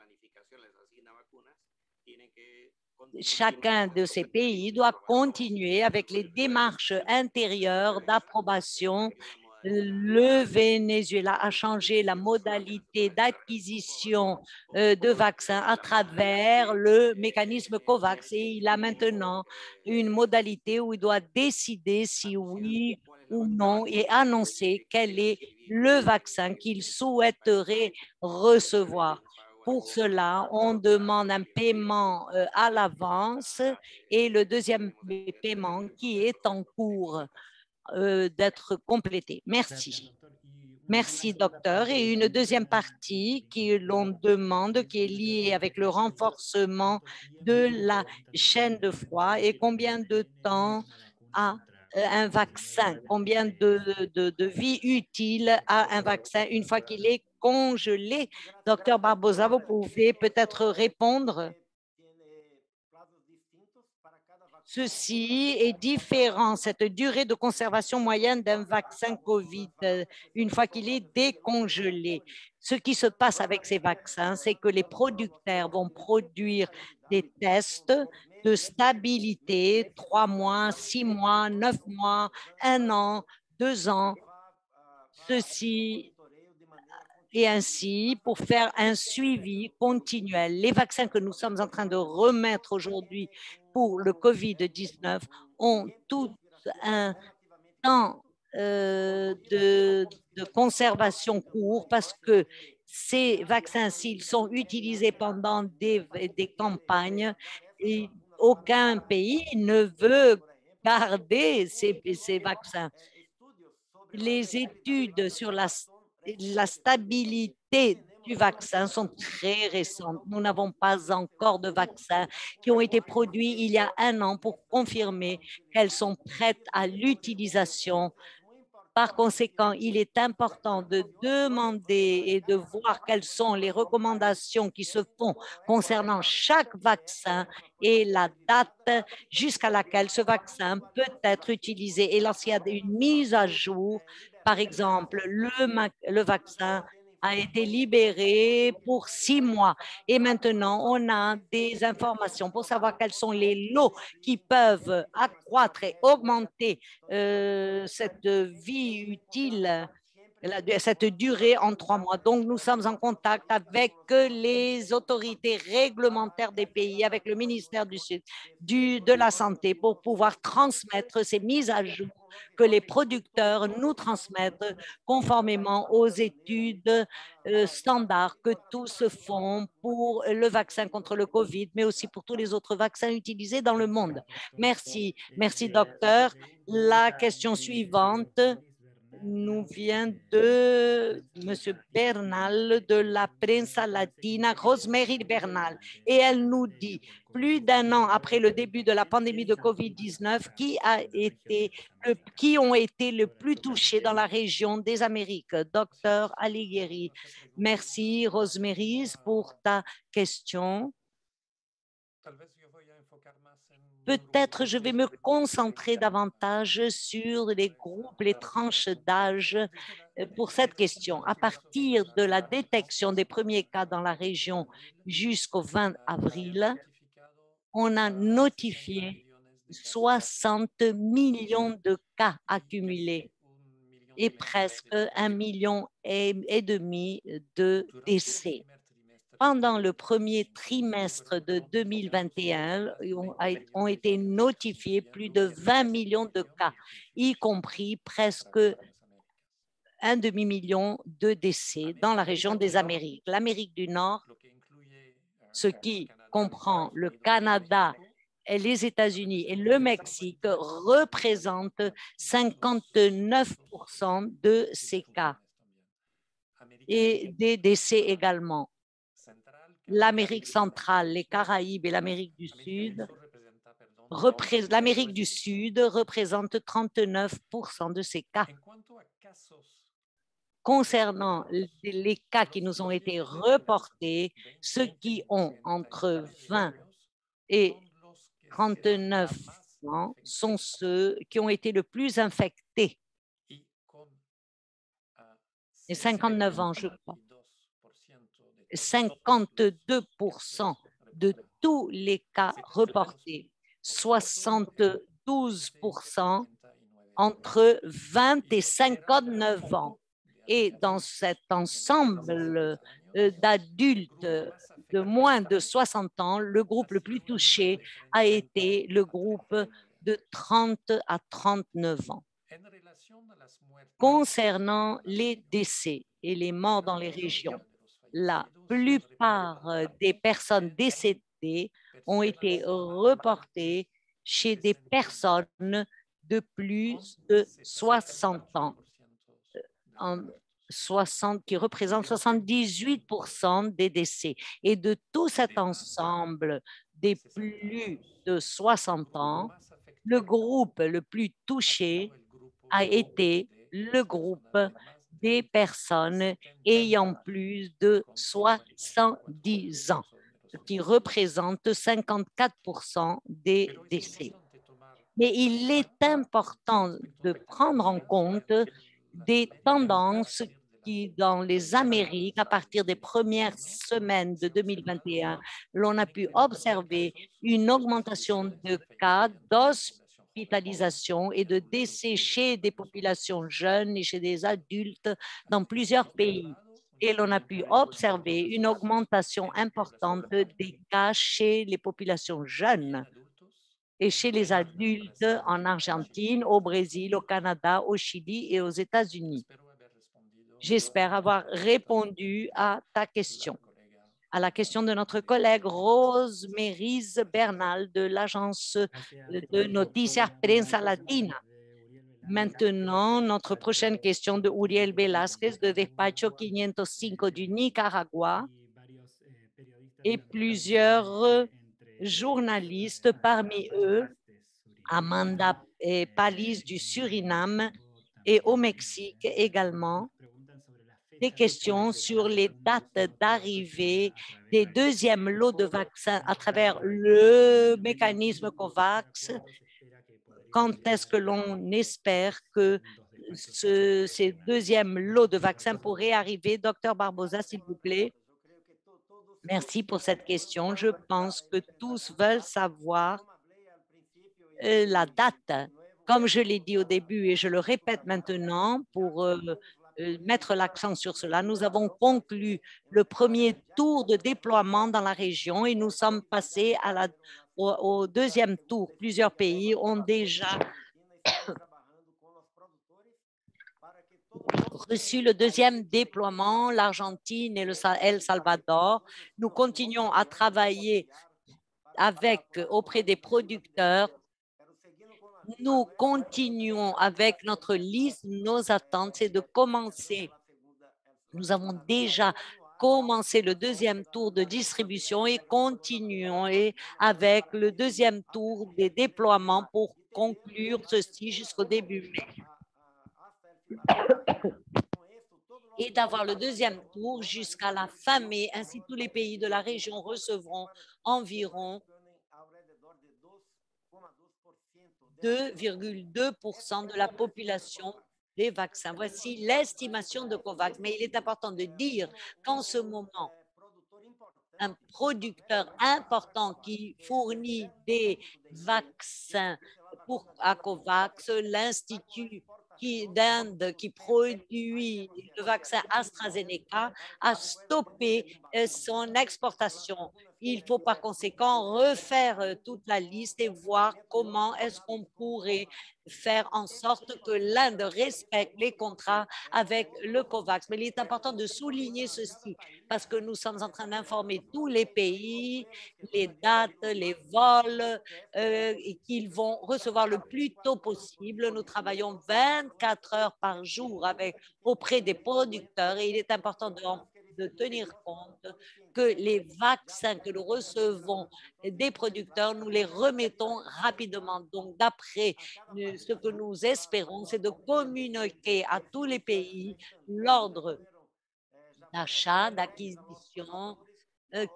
Chacun de ces pays doit continuer avec les démarches intérieures d'approbation. Le Venezuela a changé la modalité d'acquisition de vaccins à travers le mécanisme COVAX et il a maintenant une modalité où il doit décider si oui ou non et annoncer quel est le vaccin qu'il souhaiterait recevoir. Pour cela, on demande un paiement à l'avance et le deuxième paiement qui est en cours d'être complété. Merci. Merci, docteur. Et une deuxième partie qui l'on demande, qui est liée avec le renforcement de la chaîne de froid et combien de temps a un vaccin, combien de vie utile a un vaccin une fois qu'il est congelé. Docteur Barbosa, vous pouvez peut-être répondre. Ceci est différent, cette durée de conservation moyenne d'un vaccin COVID, une fois qu'il est décongelé. Ce qui se passe avec ces vaccins, c'est que les producteurs vont produire des tests de stabilité, 3 mois, 6 mois, 9 mois, 1 an, 2 ans. Ceci et ainsi pour faire un suivi continuel. Les vaccins que nous sommes en train de remettre aujourd'hui pour le COVID-19 ont tout un temps de conservation court parce que ces vaccins, s'ils sont utilisés pendant des campagnes, et aucun pays ne veut garder ces vaccins. Les études sur la stabilité du vaccin sont très récentes. Nous n'avons pas encore de vaccins qui ont été produits il y a un an pour confirmer qu'elles sont prêtes à l'utilisation. Par conséquent, il est important de demander et de voir quelles sont les recommandations qui se font concernant chaque vaccin et la date jusqu'à laquelle ce vaccin peut être utilisé. Et lorsqu'il y a une mise à jour, par exemple, le vaccin a été libéré pour 6 mois et maintenant on a des informations pour savoir quels sont les lots qui peuvent accroître et augmenter cette vie utile, cette durée en 3 mois. Donc, nous sommes en contact avec les autorités réglementaires des pays, avec le ministère de la Santé pour pouvoir transmettre ces mises à jour que les producteurs nous transmettent conformément aux études standards que tous font pour le vaccin contre le COVID, mais aussi pour tous les autres vaccins utilisés dans le monde. Merci. Merci, docteur. La question suivante nous vient de M. Bernal de la Prensa Latina, Rosemary Bernal, et elle nous dit, plus d'un an après le début de la pandémie de COVID-19, qui ont été le plus touchés dans la région des Amériques? Docteur Alighieri. Merci, Rosemary, pour ta question. Peut-être je vais me concentrer davantage sur les groupes, les tranches d'âge pour cette question. À partir de la détection des premiers cas dans la région jusqu'au 20 avril, on a notifié 60 millions de cas accumulés et presque 1,5 million de décès. Pendant le premier trimestre de 2021, ont été notifiés plus de 20 millions de cas, y compris presque un demi-million de décès dans la région des Amériques. L'Amérique du Nord, ce qui comprend le Canada, et les États-Unis et le Mexique, représente 59% de ces cas et des décès également. L'Amérique centrale, les Caraïbes et l'Amérique du Sud, l'Amérique du Sud représente 39% de ces cas. Concernant les cas qui nous ont été reportés, ceux qui ont entre 20 et 39 ans sont ceux qui ont été le plus infectés. Et 59 ans, je crois. 52% de tous les cas reportés, 72% entre 20 et 59 ans. Et dans cet ensemble d'adultes de moins de 60 ans, le groupe le plus touché a été le groupe de 30 à 39 ans. Concernant les décès et les morts dans les régions, la plupart des personnes décédées ont été reportées chez des personnes de plus de 60 ans, qui représentent 78% des décès. Et de tout cet ensemble des plus de 60 ans, le groupe le plus touché a été le groupe des personnes ayant plus de 70 ans, qui représente 54% des décès. Mais il est important de prendre en compte des tendances qui, dans les Amériques, à partir des premières semaines de 2021, l'on a pu observer une augmentation de cas d'hospitalisation et de décès chez des populations jeunes et chez des adultes dans plusieurs pays. Et l'on a pu observer une augmentation importante des cas chez les populations jeunes et chez les adultes en Argentine, au Brésil, au Canada, au Chili et aux États-Unis. J'espère avoir répondu à ta question, à la question de notre collègue Rose Mérise Bernal de l'agence de Noticias Prensa Latina. Maintenant, notre prochaine question de Uriel Velázquez de Despacho 505 du Nicaragua et plusieurs journalistes, parmi eux Amanda Palis du Suriname et au Mexique également, des questions sur les dates d'arrivée des deuxièmes lots de vaccins à travers le mécanisme COVAX. Quand est-ce que l'on espère que ces deuxièmes lots de vaccins pourraient arriver? Docteur Barbosa, s'il vous plaît. Merci pour cette question. Je pense que tous veulent savoir la date. Comme je l'ai dit au début et je le répète maintenant pour mettre l'accent sur cela, nous avons conclu le premier tour de déploiement dans la région et nous sommes passés au deuxième tour. Plusieurs pays ont déjà reçu le deuxième déploiement, l'Argentine et le El Salvador. Nous continuons à travailler auprès des producteurs. Nous continuons avec notre liste. Nos attentes, c'est de commencer. Nous avons déjà commencé le deuxième tour de distribution et continuons avec le deuxième tour des déploiements pour conclure ceci jusqu'au début mai. Et d'avoir le deuxième tour jusqu'à la fin mai. Ainsi, tous les pays de la région recevront environ 2,2% de la population des vaccins. Voici l'estimation de COVAX. Mais il est important de dire qu'en ce moment, un producteur important qui fournit des vaccins à COVAX, l'Institut d'Inde qui produit le vaccin AstraZeneca, a stoppé son exportation. Il faut par conséquent refaire toute la liste et voir comment est-ce qu'on pourrait faire en sorte que l'Inde respecte les contrats avec le COVAX. Mais il est important de souligner ceci parce que nous sommes en train d'informer tous les pays, les dates, les vols et qu'ils vont recevoir le plus tôt possible. Nous travaillons 24 heures par jour auprès des producteurs et il est important de tenir compte que les vaccins que nous recevons des producteurs, nous les remettons rapidement. Donc, d'après ce que nous espérons, c'est de communiquer à tous les pays l'ordre d'achat, d'acquisition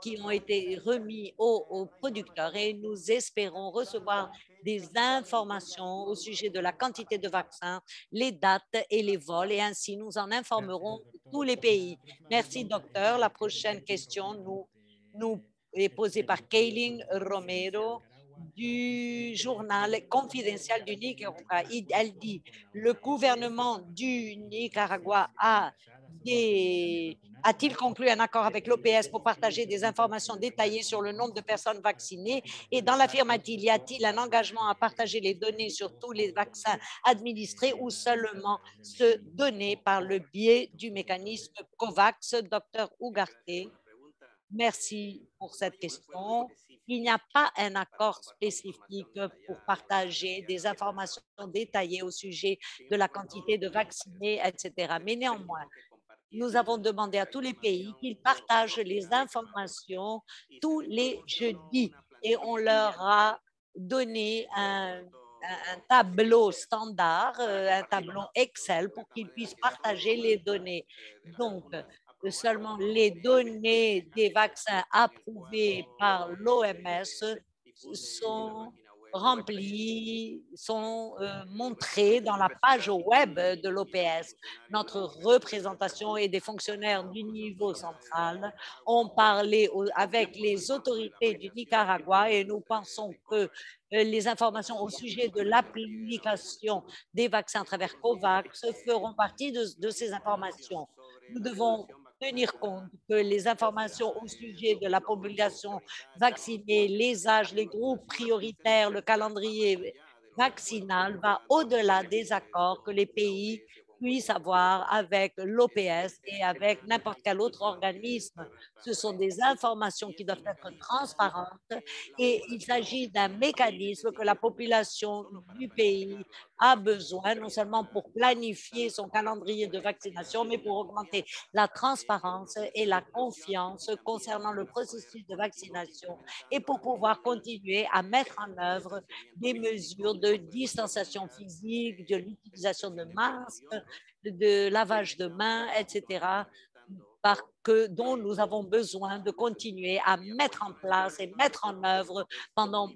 qui ont été remis aux producteurs et nous espérons recevoir des informations au sujet de la quantité de vaccins, les dates et les vols et ainsi nous en informerons tous les pays. Merci, docteur. La prochaine question nous est posée par Kaylin Romero du journal confidentiel du Nicaragua. Elle dit, le gouvernement du Nicaragua a-t-il conclu un accord avec l'OPS pour partager des informations détaillées sur le nombre de personnes vaccinées? Et dans l'affirmative, y a-t-il un engagement à partager les données sur tous les vaccins administrés ou seulement se donner par le biais du mécanisme COVAX? Docteur Ugarte, merci pour cette question. Il n'y a pas un accord spécifique pour partager des informations détaillées au sujet de la quantité de vaccinés, etc. Mais néanmoins, nous avons demandé à tous les pays qu'ils partagent les informations tous les jeudis et on leur a donné un tableau standard, un tableau Excel pour qu'ils puissent partager les données. Donc, seulement les données des vaccins approuvés par l'OMS sont remplies, sont montrées dans la page web de l'OPS. Notre représentation et des fonctionnaires du niveau central ont parlé avec les autorités du Nicaragua et nous pensons que les informations au sujet de l'application des vaccins à travers COVAX feront partie de ces informations. Nous devons tenir compte que les informations au sujet de la population vaccinée, les âges, les groupes prioritaires, le calendrier vaccinal va au-delà des accords que les pays puissent avoir avec l'OPS et avec n'importe quel autre organisme. Ce sont des informations qui doivent être transparentes et il s'agit d'un mécanisme que la population du pays a besoin, non seulement pour planifier son calendrier de vaccination, mais pour augmenter la transparence et la confiance concernant le processus de vaccination et pour pouvoir continuer à mettre en œuvre des mesures de distanciation physique, de l'utilisation de masques, de lavage de mains, etc., dont nous avons besoin de continuer à mettre en place et mettre en œuvre pendant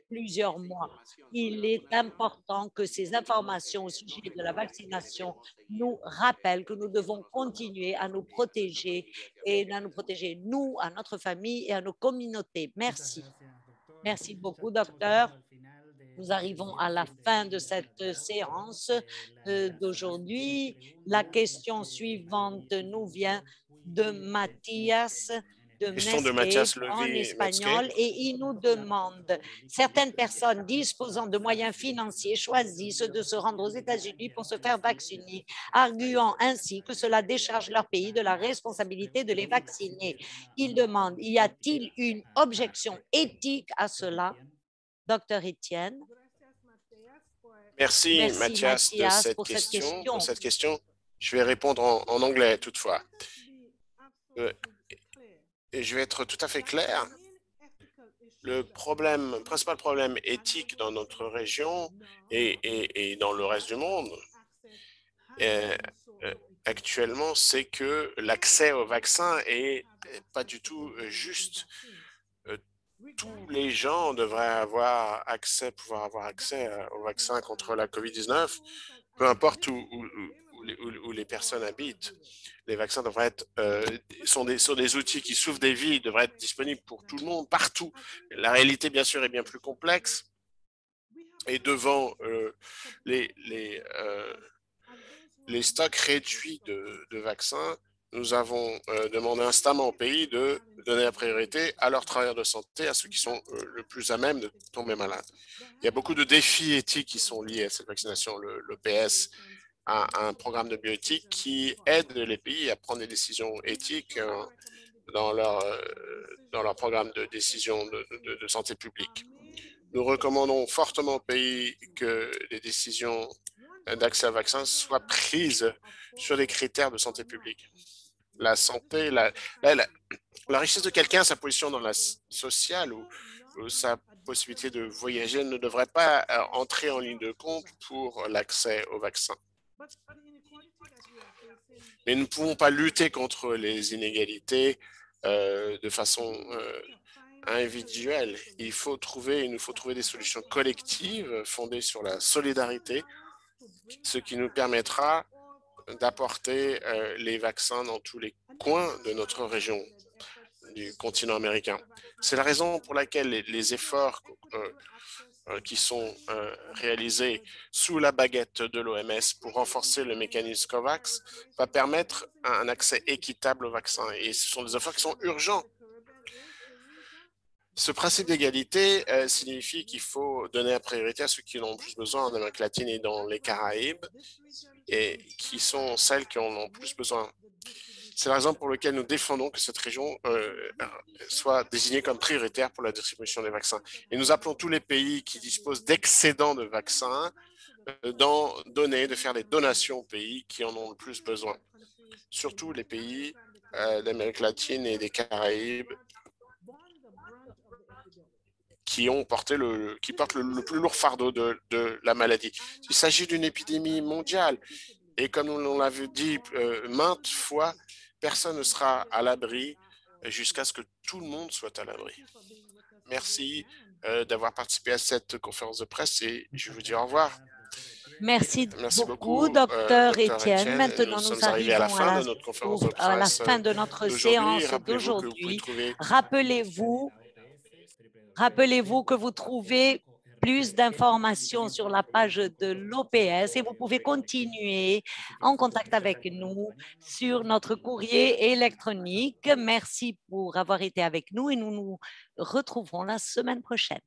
plusieurs mois. Il est important que ces informations au sujet de la vaccination nous rappellent que nous devons continuer à nous protéger et à nous protéger, nous, à notre famille et à nos communautés. Merci. Merci beaucoup, docteur. Nous arrivons à la fin de cette séance d'aujourd'hui. La question suivante nous vient de Mathias de Question de Medscape Mathias en espagnol Medscape. et il nous demande certaines personnes disposant de moyens financiers choisissent de se rendre aux États-Unis pour se faire vacciner, arguant ainsi que cela décharge leur pays de la responsabilité de les vacciner. Il demande, y a-t-il une objection éthique à cela? Docteur Étienne. Merci Mathias pour cette question. Pour cette question. Je vais répondre en anglais toutefois. Et je vais être tout à fait clair. Le principal problème éthique dans notre région et dans le reste du monde actuellement, c'est que l'accès au vaccin est pas du tout juste. Tous les gens devraient pouvoir avoir accès au vaccin contre la COVID-19, peu importe où les personnes habitent. Les vaccins devraient être, sont des outils qui sauvent des vies, devraient être disponibles pour tout le monde, partout. La réalité, bien sûr, est bien plus complexe. Et devant les stocks réduits de vaccins, nous avons demandé instamment au pays de donner la priorité à leurs travailleurs de santé, à ceux qui sont le plus à même de tomber malades. Il y a beaucoup de défis éthiques qui sont liés à cette vaccination. L'OPS a un programme de bioéthique qui aide les pays à prendre des décisions éthiques dans leur programme de décision de santé publique. Nous recommandons fortement aux pays que les décisions d'accès au vaccin soient prises sur des critères de santé publique. La santé, la richesse de quelqu'un, sa position dans la sociale ou sa possibilité de voyager ne devrait pas entrer en ligne de compte pour l'accès au vaccin. Mais nous ne pouvons pas lutter contre les inégalités de façon individuelle. Il nous faut trouver des solutions collectives fondées sur la solidarité, ce qui nous permettra d'apporter les vaccins dans tous les coins de notre région du continent américain. C'est la raison pour laquelle les efforts qui sont réalisés sous la baguette de l'OMS pour renforcer le mécanisme COVAX va permettre un accès équitable aux vaccins. Et ce sont des efforts qui sont urgents. Ce principe d'égalité signifie qu'il faut donner la priorité à ceux qui en ont plus besoin en Amérique latine et dans les Caraïbes et qui sont celles qui en ont plus besoin. C'est la raison pour laquelle nous défendons que cette région soit désignée comme prioritaire pour la distribution des vaccins. Et nous appelons tous les pays qui disposent d'excédents de vaccins de faire des donations aux pays qui en ont le plus besoin. Surtout les pays d'Amérique latine et des Caraïbes qui portent le plus lourd fardeau de la maladie. Il s'agit d'une épidémie mondiale et comme on l'avait dit maintes fois, personne ne sera à l'abri jusqu'à ce que tout le monde soit à l'abri. Merci d'avoir participé à cette conférence de presse et je vous dis au revoir. Merci beaucoup, docteur Étienne. Maintenant, nous arrivons à la fin de notre séance d'aujourd'hui. Rappelez-vous que vous trouvez plus d'informations sur la page de l'OPS et vous pouvez continuer en contact avec nous sur notre courrier électronique. Merci pour avoir été avec nous et nous nous retrouverons la semaine prochaine.